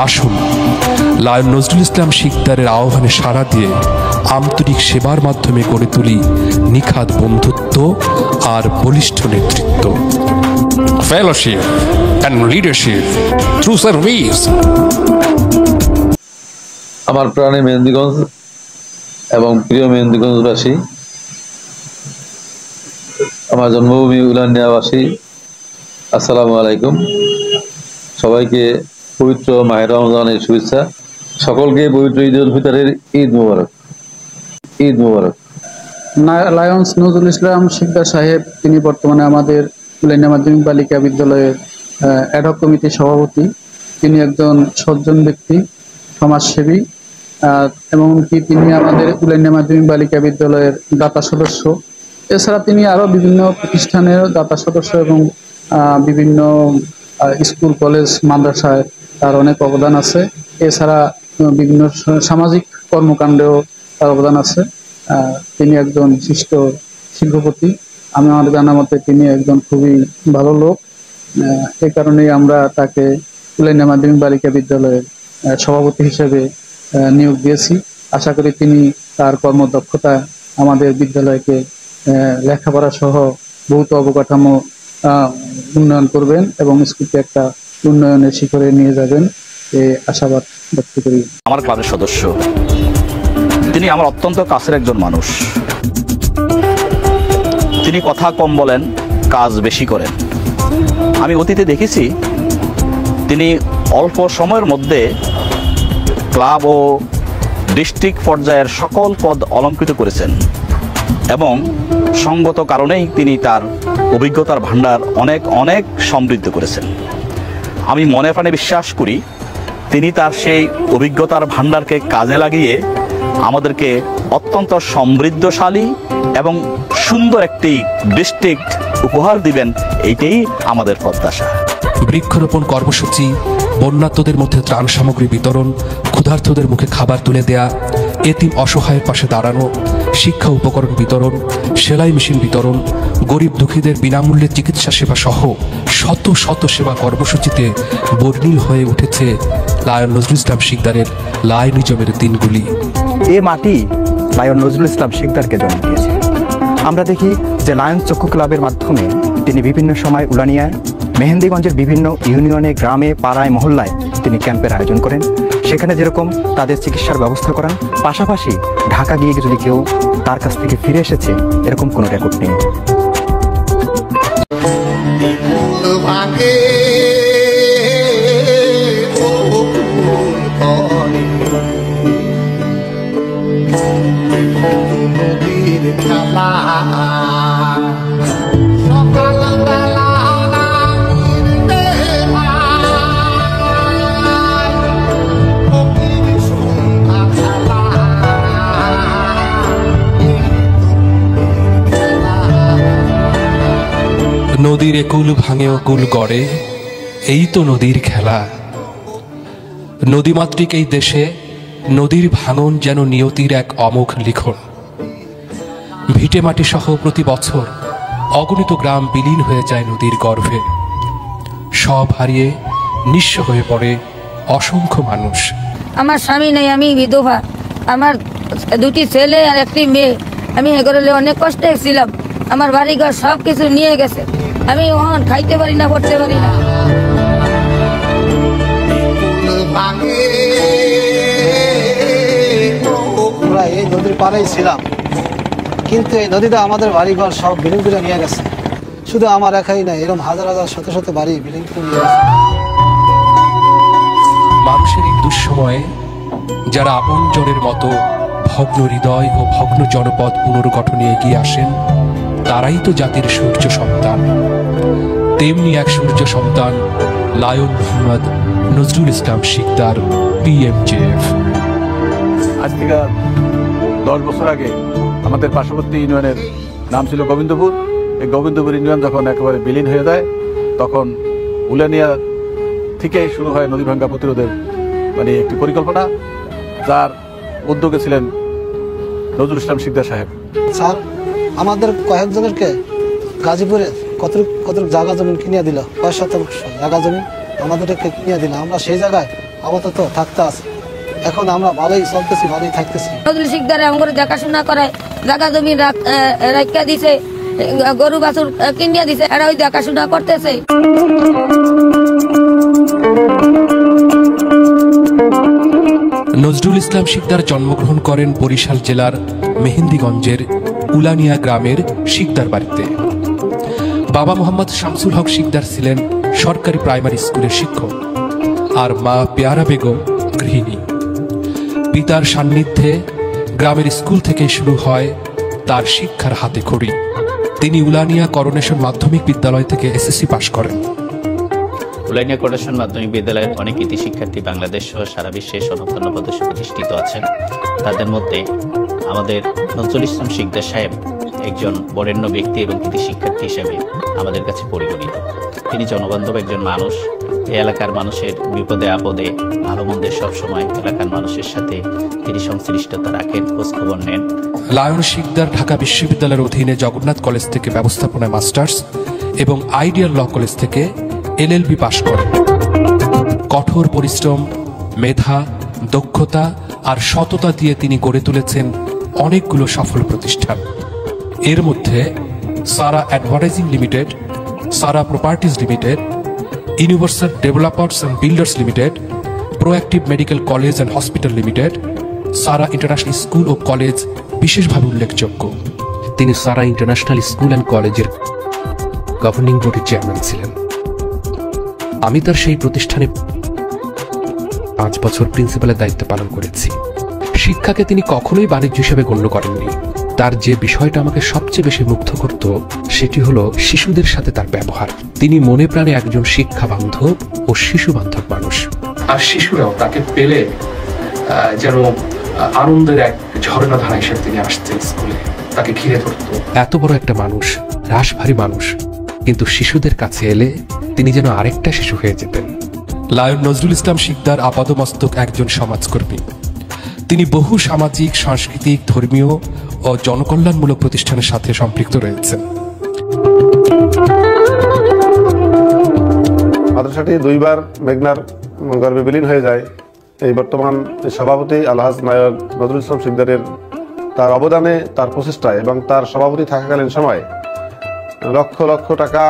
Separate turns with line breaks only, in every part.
আসুন লায়ন নজরুল ইসলাম শিকদারের আহ্বানে সাড়া দিয়ে আন্তরিক সেবার মাধ্যমে গড়ে তুলি নিখাদ বন্ধুত্ব আর বলিষ্ঠ নেতৃত্ব। Fellowship and leadership through service.
আমার প্রাণে মেহেন্দিগঞ্জ এবং প্রিয় মেহেন্দিগঞ্জবাসী, আমার জন্মভূমি উলানিয়াবাসী, আসসালামু আলাইকুম। সবাইকে পবিত্র মাহে রমজানের শুভেচ্ছা। সকলকে পবিত্র ঈদ উল ফিতরের ঈদ মোবারক। ঈদ মোবারক।
লায়ন্স নজরুল ইসলাম শিকদার সাহেব, তিনি বর্তমানে আমাদের উলানিয়া মাধ্যমিক বালিকা বিদ্যালয়ের অ্যাডহক কমিটির সভাপতি। তিনি একজন সজ্জন ব্যক্তি, সমাজসেবী, এমনকি তিনি আমাদের উলানিয়া মাধ্যমিক বালিকা বিদ্যালয়ের দাতা সদস্য। এছাড়া তিনি আরও বিভিন্ন প্রতিষ্ঠানের দাতা সদস্য এবং বিভিন্ন স্কুল, কলেজ, মাদ্রাসায় তার অনেক অবদান আছে। এছাড়া বিভিন্ন সামাজিক কর্মকাণ্ডেও তার অবদান আছে। তিনি একজন বিশিষ্ট শিল্পপতি। আমার জানা মতে তিনি একজন খুবই ভালো লোক। এই কারণেই আমরা তাকে উলানিয়া মাধ্যমিক বালিকা বিদ্যালয়ের সভাপতি হিসেবে নিয়োগ দিয়েছি। আশা করি তিনি তার কর্মদক্ষতা আমাদের বিদ্যালয়কে লেখাপড়া সহ বহুত অবকাঠামো উন্নয়ন করবেন এবং স্কুলকে একটা উন্নয়নের শিখরে নিয়ে যাবেন, এই আশাবাদ ব্যক্ত করি।
আমার ক্লাবের সদস্য, তিনি আমার অত্যন্ত কাছের একজন মানুষ। তিনি কথা কম বলেন, কাজ বেশি করেন। আমি অতীতে দেখেছি তিনি অল্প সময়ের মধ্যে ক্লাব ও ডিস্ট্রিক্ট পর্যায়ের সকল পদ অলঙ্কৃত করেছেন এবং সঙ্গত কারণেই তিনি তার অভিজ্ঞতার ভাণ্ডার অনেক অনেক সমৃদ্ধ করেছেন। আমি মনে প্রাণে বিশ্বাস করি তিনি তার সেই অভিজ্ঞতার ভাণ্ডারকে কাজে লাগিয়ে আমাদেরকে অত্যন্ত সমৃদ্ধশালী এবং সুন্দর একটি ডিস্ট্রিক্ট উপহার দিবেন, এইটাই আমাদের প্রত্যাশা।
বৃক্ষরোপণ কর্মসূচি, বন্যার্তদের মধ্যে ত্রাণ সামগ্রী বিতরণ, ক্ষুধার্তদের মুখে খাবার তুলে দেয়া, এতিম অসহায়ের পাশে দাঁড়ানো, শিক্ষা উপকরণ বিতরণ, সেলাই মেশিন বিতরণ, গরিব দুঃখীদের বিনামূল্যে চিকিৎসা সেবা সহ শত শত সেবা কর্মসূচিতে বর্ণিল হয়ে উঠেছে লায়ন নজরুল ইসলাম শিকদারের লায়নিজমের দিনগুলি।
এ মাটি লায়ন নজরুল ইসলাম শিকদারকে জন্ম দিয়েছে। আমরা দেখি যে লায়ন চক্ষু ক্লাবের মাধ্যমে তিনি বিভিন্ন সময় উলানিয়ায়, মেহেন্দিগঞ্জের বিভিন্ন ইউনিয়নে, গ্রামে, পাড়ায়, মহল্লায় তিনি ক্যাম্পের আয়োজন করেন। সেখানে যেরকম তাদের চিকিৎসার ব্যবস্থা করান, পাশাপাশি ঢাকা গিয়ে যদি কেউ তার কাছ থেকে ফিরে এসেছে এরকম কোনো রেকর্ড নেই।
নদীর একুল ভাঙে অকুল গড়ে, এই তো নদীর খেলা। নদীমাতৃক এই দেশে নদীর ভাঙন যেন নিয়তির এক অমোঘ লিখন। ভিটে মাটি সহ প্রতি বছর অগণিত গ্রাম বিলীন হয়ে যায় নদীর গর্ভে। সব হারিয়ে নিঃস্ব হয়ে পড়ে অসংখ্য মানুষ।
আমার স্বামী নেই, আমি বিধবা। আমার দুটি ছেলে আর একটি মেয়ে। আমি এগোলে অনেক কষ্টে ছিলাম। আমার বাড়িঘর সব কিছু নিয়ে গেছে। আমি ওখান খাইতে পারি না, পড়তে পারি না।
আমরা এই নদীর পাড়েই ছিলাম, কিন্তু এই নদীতে আমাদের বাড়িঘর সব বিলীন করে নিয়ে গেছে। শুধু আমার একাই না, এরকম হাজার হাজার শত শত বাড়ি বিলীন করে নিয়ে গেছে।
মানুষের এই দুঃসময়ে যারা আপনজনের মতো ভগ্ন হৃদয় ও ভগ্ন জনপদ পুনর্গঠনে এগিয়ে আসেন, তারাই তো জাতির সূর্য সন্তান। তেমনি এক সূর্য সন্তান লায়ন মোহাম্মদ নজরুল ইসলাম শিকদার, PMJF।
আজ থেকে 10 বছর আগে আমাদের পার্শ্ববর্তী ইউনিয়নের নাম ছিল গোবিন্দপুর। এই গোবিন্দপুর ইউনিয়ন যখন একেবারে বিলীন হয়ে যায়, তখন উলানিয়া থেকে শুরু হয় নদী ভাঙ্গা প্রতিরোধের একটি পরিকল্পনা, যার উদ্যোগে ছিলেন নজরুল ইসলাম শিকদার সাহেব।
স্যার আমাদের কয়েকজনেরকে গাজীপুরে কত জায়গা জমিন কিনে দিল, 5 শতাংশ জায়গা জমি আমাদেরকে কিনে দিলেন, আমরা সেই জায়গায় আপাতত থাকতে আছি। এখন আমরা ভালোই চলতেছি, ভালোই থাকতেছি।
নজরুল শিকদার আমার দেখাশোনা করে, জায়গা জমি রাখা দিছে, গরু বাছুর কিনিয়া দিছে, এরা ওই দেখাশোনা করতেছে।
নজরুল ইসলাম শিকদার জন্মগ্রহণ করেন বরিশাল জেলার মেহেন্দিগঞ্জের উলানিয়া গ্রামের শিকদার বাড়িতে। বাবা মোহাম্মদ শামসুল হক শিকদার ছিলেন সরকারি প্রাইমারি স্কুলের শিক্ষক, আর মা পেয়ারা বেগম গৃহিণী। পিতার সান্নিধ্যে গ্রামের স্কুল থেকে শুরু হয় তার শিক্ষার হাতে খড়ি। তিনি উলানিয়া করোনেশন মাধ্যমিক বিদ্যালয় থেকে এসএসসি পাশ করেন।
উলানিয়া করোনেশন মাধ্যমিক বিদ্যালয়ের অনেক কৃতি শিক্ষার্থী বাংলাদেশ সহ সারা বিশ্বে স্বনামধন্য পদে প্রতিষ্ঠিত আছেন। তাদের মধ্যে আমাদের নজরুল ইসলাম শিকদার সাহেব একজন বরেণ্য ব্যক্তি এবং কৃতি শিক্ষার্থী হিসেবে আমাদের কাছে পরিগণিত। তিনি জনবান্ধব একজন মানুষ। এই এলাকার মানুষের বিপদে আপদে ভালো মন্দে সবসময় এলাকার মানুষের সাথে তিনি সংশ্লিষ্টতা রাখেন, খোঁজখবর নেন।
লায়ন শিকদার ঢাকা বিশ্ববিদ্যালয়ের অধীনে জগন্নাথ কলেজ থেকে ব্যবস্থাপনায় মাস্টার্স এবং আইডিয়াল ল কলেজ থেকে এলএলবি পাশ করেন। কঠোর পরিশ্রম, মেধা, দক্ষতা আর সততা দিয়ে তিনি গড়ে তুলেছেন অনেকগুলো সফল প্রতিষ্ঠান। এর মধ্যে Sara advertising limited, Sara properties limited, universal developers and builders limited, proactive medical college and hospital limited, Sara international school ও কলেজ বিশেষভাবে উল্লেখযোগ্য। তিনি সারা ইন্টারন্যাশনাল স্কুল অ্যান্ড কলেজের গভর্নিং বডির চেয়ারম্যান ছিলেন। আমি তার সেই প্রতিষ্ঠানে 5 বছর প্রিন্সিপালের দায়িত্ব পালন করেছি। শিক্ষাকে তিনি কখনোই বাণিজ্য হিসেবে গণ্য করেননি। তার যে বিষয়টা আমাকে সবচেয়ে বেশি মুগ্ধ করত সেটি হলো শিশুদের সাথে তার ব্যবহার। তিনি মনে প্রাণে একজন শিক্ষা বান্ধব ও শিশু বান্ধব মানুষ, আর শিশুরাও তাকে পেলে যেন আনন্দের এক ঝর্ণা ধারা হিসেবে তিনি আসতেন স্কুলে, তাকে ঘিরে ধরত। এত বড় একটা মানুষ, রাশভারী মানুষ, কিন্তু শিশুদের কাছে এলে তিনি যেন আরেকটা শিশু হয়ে যেতেন। লায়ন নজরুল ইসলাম শিকদার আপাদমস্তক একজন সমাজকর্মী। তিনি বহু সামাজিক, সাংস্কৃতিক, ধর্মীয় ও জনকল্যাণমূলক প্রতিষ্ঠানের সাথে সম্পৃক্ত রয়েছেন।
মাদ্রাসাটি 2 বার মেঘনার গর্ভে বিলীন হয়ে যায়। এই বর্তমান সভাপতি আলহাজ নায়ক নজরুল ইসলাম শিকদারের তার অবদানে, তার প্রচেষ্টায় এবং তার সভাপতি থাকাকালীন সময় লক্ষ লক্ষ টাকা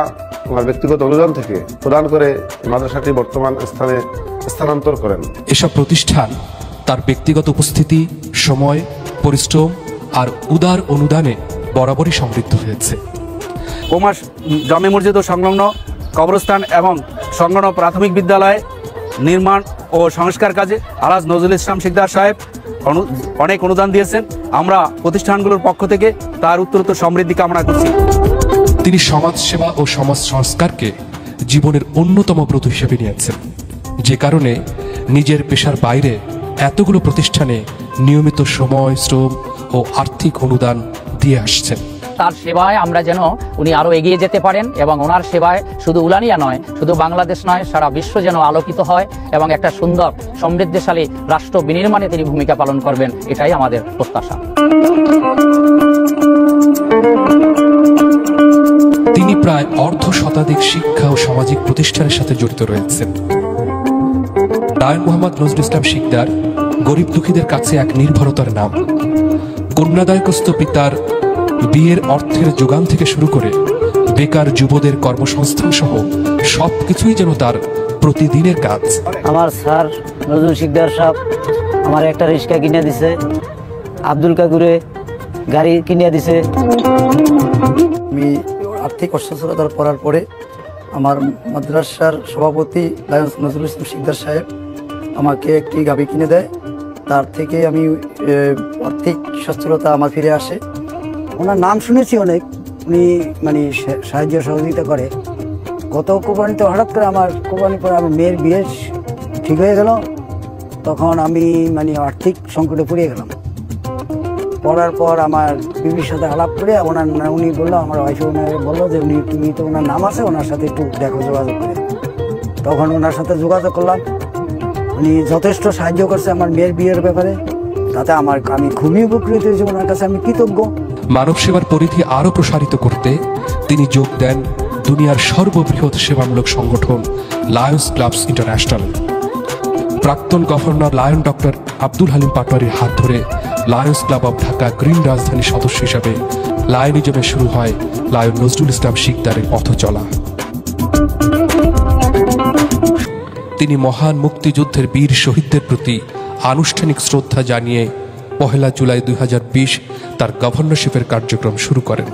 আমার ব্যক্তিগত অনুদান থেকে প্রদান করে মাদ্রাসাটি বর্তমান স্থানে স্থানান্তর করেন।
এসব প্রতিষ্ঠান তার ব্যক্তিগত উপস্থিতি, সময়, পরিশ্রম আর উদার অনুদানে বরাবরই সমৃদ্ধ হয়েছে।
কোমাস জামে মসজিদ ও সংলগ্ন কবরস্থান এবং সংলগ্ন প্রাথমিক বিদ্যালয় নির্মাণ ও সংস্কার কাজে আলহাজ নজরুল ইসলাম শিকদার সাহেব অনেক অনুদান দিয়েছেন। আমরা প্রতিষ্ঠানগুলোর পক্ষ থেকে তার উত্তরোত্তর সমৃদ্ধি কামনা করছি।
তিনি সমাজসেবা ও সমাজ সংস্কারকে জীবনের অন্যতম ব্রত হিসেবে নিয়েছেন, যে কারণে নিজের পেশার বাইরে এতগুলো প্রতিষ্ঠানে নিয়মিত সময়, শ্রম ও আর্থিক অনুদান দিয়ে আসছেন।
তার সেবায় আমরা যেন উনি আরো এগিয়ে যেতে পারেন এবং ওনার সেবায় শুধু উলানিয়া নয়, শুধু বাংলাদেশ নয়, সারা বিশ্ব যেন আলোকিত হয় এবং একটা সুন্দর সমৃদ্ধশালী রাষ্ট্র বিনির্মাণে তিনি ভূমিকা পালন করবেন, এটাই আমাদের প্রত্যাশা।
তিনি প্রায় অর্ধশতাধিক শিক্ষা ও সামাজিক প্রতিষ্ঠানের সাথে জড়িত রয়েছেন। লায়ন মোহাম্মদ নজরুল ইসলাম শিকদার গরিব দুঃখীদের কাছে এক নির্ভরতার নাম। কন্যাদায়কস্থ পিতার বিয়ের অর্থের যোগান থেকে শুরু করে বেকার যুবদের কর্মসংস্থান সহ সবকিছুই যেন তার প্রতিদিনের কাজ।
আমার স্যার নজরুল শিকদার সাহেব আমার একটা রিক্সা কিনে দিছে, আব্দুল কাকুরে গাড়ি কিনে দিছে।
আমি আর্থিক অসচ্ছলতার পড়ার পরে আমার মাদ্রাসার সভাপতি লায়ন নজরুল ইসলাম শিকদার সাহেব আমাকে একটি গাড়ি কিনে দেয়। তার থেকে আমি আর্থিক সচ্ছলতা আমার ফিরে আসে।
ওনার নাম শুনেছি অনেক, উনি মানে সাহায্য সহযোগিতা করে। গত কোরবানিতে হঠাৎ করে আমার কোরবানির পরে আমার মেয়ের বিয়ে ঠিক হয়ে গেল, তখন আমি মানে আর্থিক সংকটে পড়ে গেলাম। পড়ার পর আমার বিবির সাথে আলাপ করে উনি বললো, আমার ওয়াইফ ওনাকে বললো যে তুমি তো ওনার নাম আছে, ওনার সাথে একটু দেখো, যোগাযোগ করে। তখন ওনার সাথে যোগাযোগ করলাম, উনি যথেষ্ট সাহায্য করছে আমার মেয়ের বিয়ের ব্যাপারে। তাতে আমি খুবই উপকৃত হয়েছি, ওনার কাছে আমি কৃতজ্ঞ।
মানব সেবার পরিধি আরো প্রসারিত করতে তিনি যোগ দেন দুনিয়ার সর্ববৃহৎ সেবামূলক সংগঠন লায়ন্স ক্লাবস ইন্টারন্যাশনাল। প্রাক্তন governor lion doctor Abdul Halim পাটোয়ারির হাত ধরে lions club of Dhaka green রাজধানী সদস্য হিসাবে লায়নিজমে শুরু হয় লায়ন নজরুল ইসলাম শিকদারের পথ চলা। তিনি মহান মুক্তিযুদ্ধের বীর শহীদদের প্রতি আনুষ্ঠানিক শ্রদ্ধা জানিয়ে 1 জুলাই 2020 তার গভর্নরশিপের কার্যক্রম শুরু করেন।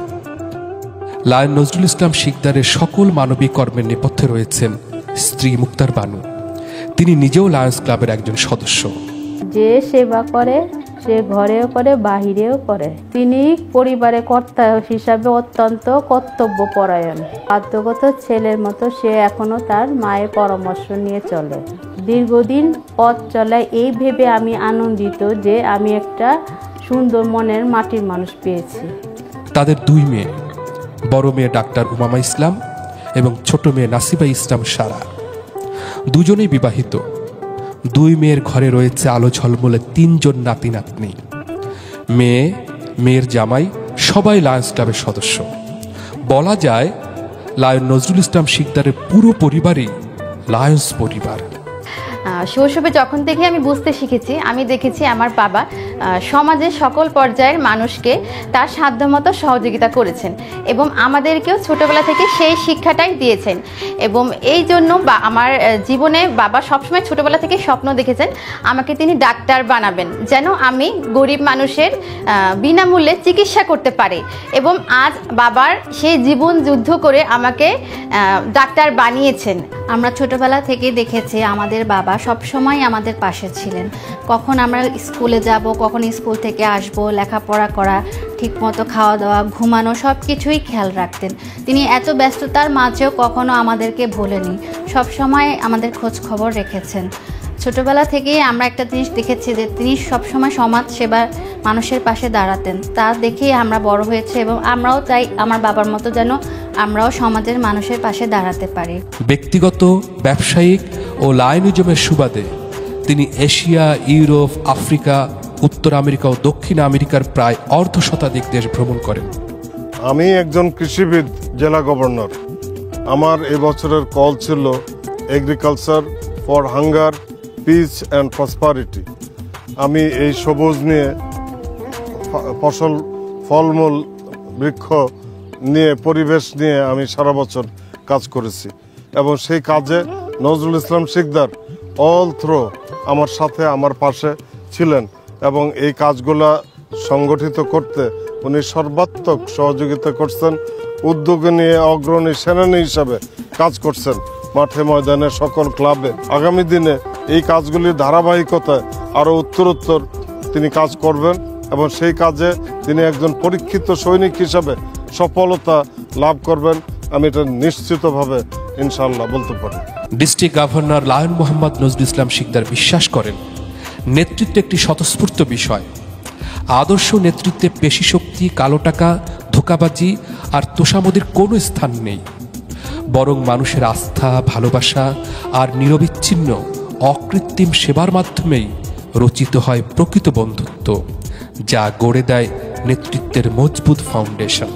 লায়ন নজরুল ইসলাম শিকদারের সকল মানবিক কর্মের নেপথ্যে রয়েছেন স্ত্রী মুক্তার বানু। তিনি নিজেও লায়ন্স ক্লাবের একজন সদস্য।
যে সেবা করে সে ঘরেও করে বাহিরেও করে। তিনি পরিবারের কর্তা হিসাবে অত্যন্ত কর্তব্যপরায়ণ। বাধ্যগত ছেলের মতো সে এখনো তার মায়ের পরামর্শ নিয়ে চলে। দীর্ঘদিন পথ চলায় এই ভেবে আমি আনন্দিত যে আমি একটা সুন্দর মনের মাটির মানুষ পেয়েছি।
তাদের 2 মেয়ে, বড় মেয়ে ডাক্তার উমামা ইসলাম এবং ছোট মেয়ে নাসিবা ইসলাম সারা। দুজনেই বিবাহিত। 2 মেয়ের ঘরে রয়েছে আলো ঝলমলে 3 জন নাতি নাতনি। মেয়ে, মেয়ের জামাই সবাই লায়ন্স ক্লাবের সদস্য। বলা যায় লায়ন নজরুল ইসলাম শিকদারের পুরো পরিবারই লায়ন্স পরিবার।
শৈশবে যখন থেকে আমি বুঝতে শিখেছি, আমি দেখেছি আমার বাবা সমাজের সকল পর্যায়ের মানুষকে তার সাধ্যমতো সহযোগিতা করেছেন এবং আমাদেরকেও ছোটবেলা থেকে সেই শিক্ষাটাই দিয়েছেন। এবং এই জন্য আমার জীবনে বাবা সবসময় ছোটবেলা থেকে স্বপ্ন দেখেছেন আমাকে তিনি ডাক্তার বানাবেন, যেন আমি গরিব মানুষের বিনামূল্যে চিকিৎসা করতে পারি। এবং আজ বাবার সেই জীবন যুদ্ধ করে আমাকে ডাক্তার বানিয়েছেন।
আমরা ছোটবেলা থেকে দেখেছি আমাদের বাবা সবসময় আমাদের পাশে ছিলেন। কখন আমরা স্কুলে যাব, কখন স্কুল থেকে আসব, লেখাপড়া করা, ঠিকমতো খাওয়া দাওয়া, ঘুমানো, সব কিছুই খেয়াল রাখতেন। তিনি এত ব্যস্ততার মাঝেও কখনো আমাদেরকে ভোলেনি, সবসময় আমাদের খোঁজ খবর রেখেছেন। ছোটবেলা থেকেই আমরা একটা জিনিস দেখেছি যে তিনি সবসময় সমাজ সেবা, মানুষের পাশে দাঁড়াতেন। তা দেখেই আমরা বড় হয়েছে এবং আমরাও চাই আমার বাবার মতো যেন আমরাও সমাজের মানুষের পাশে দাঁড়াতে পারি।
ব্যক্তিগত, ব্যবসায়িক ও লায়নিজমের সুবাদে তিনি এশিয়া, ইউরোপ, আফ্রিকা, উত্তর আমেরিকা ও দক্ষিণ আমেরিকার প্রায় অর্ধশতাধিক দেশ ভ্রমণ করেন।
আমি একজন কৃষিবিদ, জেলা গভর্নর। আমার এবছরের কল ছিল agriculture for hunger, piece and prosperity. আমি এই সবুজ নিয়ে ফসল, ফলমূল, বৃক্ষ নিয়ে, পরিবেশ নিয়ে আমি সারা বছর কাজ করেছি এবং সেই কাজে নজরুল ইসলাম শিকদার অল থ্রো আমার সাথে, আমার পাশে ছিলেন এবং এই কাজগুলা সংগঠিত করতে উনি সর্বাত্মক সহযোগিতা করছেন। উদ্যোগে নিয়ে অগ্রণী সেনানী হিসাবে কাজ করছেন মাঠে ময়দানে, সকল ক্লাবে। আগামী দিনে এই কাজগুলির ধারাবাহিকতায় আরও উত্তরোত্তর তিনি কাজ করবেন এবং সেই কাজে তিনি একজন পরীক্ষিত সৈনিক হিসাবে সফলতা লাভ করবেন। আমি এটা নিশ্চিতভাবে ইনশাআল্লাহ বলতে পারি।
District governor lion Mohammad Nazrul Islam Sikder বিশ্বাস করেন নেতৃত্ব একটি স্বতঃস্ফূর্ত বিষয়। আদর্শ নেতৃত্বে পেশি শক্তি, কালো টাকা, ধোঁকাবাজি আর তোষামোদের কোনো স্থান নেই, বরং মানুষের আস্থা, ভালোবাসা আর নিরবিচ্ছিন্ন অকৃত্রিম সেবার মাধ্যমেই রচিত হয় প্রকৃত বন্ধুত্ব, যা গড়ে দেয় নেতৃত্বের মজবুত ফাউন্ডেশন।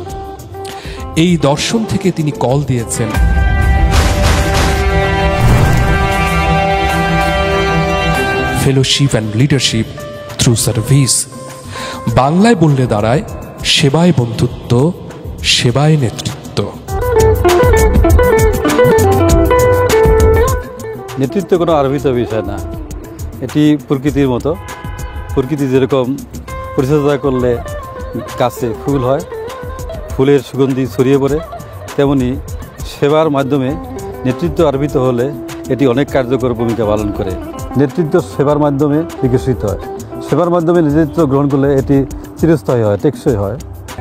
এই দর্শন থেকে তিনি কল দিয়েছেন fellowship and leadership through service. বাংলায় বললে দাঁড়ায় সেবায় বন্ধুত্ব, সেবায় নেতৃত্ব।
নেতৃত্ব কোনো আরোপিত বিষয় না, এটি প্রকৃতির মতো। প্রকৃতি যেরকম পরিচর্যা করলে গাছে ফুল হয়, ফুলের সুগন্ধি ছড়িয়ে পড়ে, তেমনি সেবার মাধ্যমে নেতৃত্ব আরোপিত হলে এটি অনেক কার্যকর ভূমিকা পালন করে। নেতৃত্ব সেবার মাধ্যমে বিকশিত হয়, সেবার মাধ্যমে নেতৃত্ব গ্রহণ করলে এটি চিরস্থায়ী হয়, টেকসই হয়।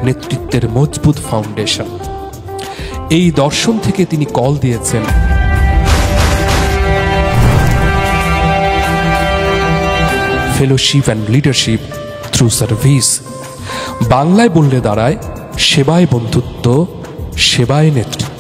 নেতৃত্বের মজবুত ফাউন্ডেশন। এই দর্শন থেকে তিনি কল দিয়েছেন fellowship and leadership through service. বাংলায় বললে দাঁড়ায় সেবায় বন্ধুত্ব, সেবায় নেতৃত্ব।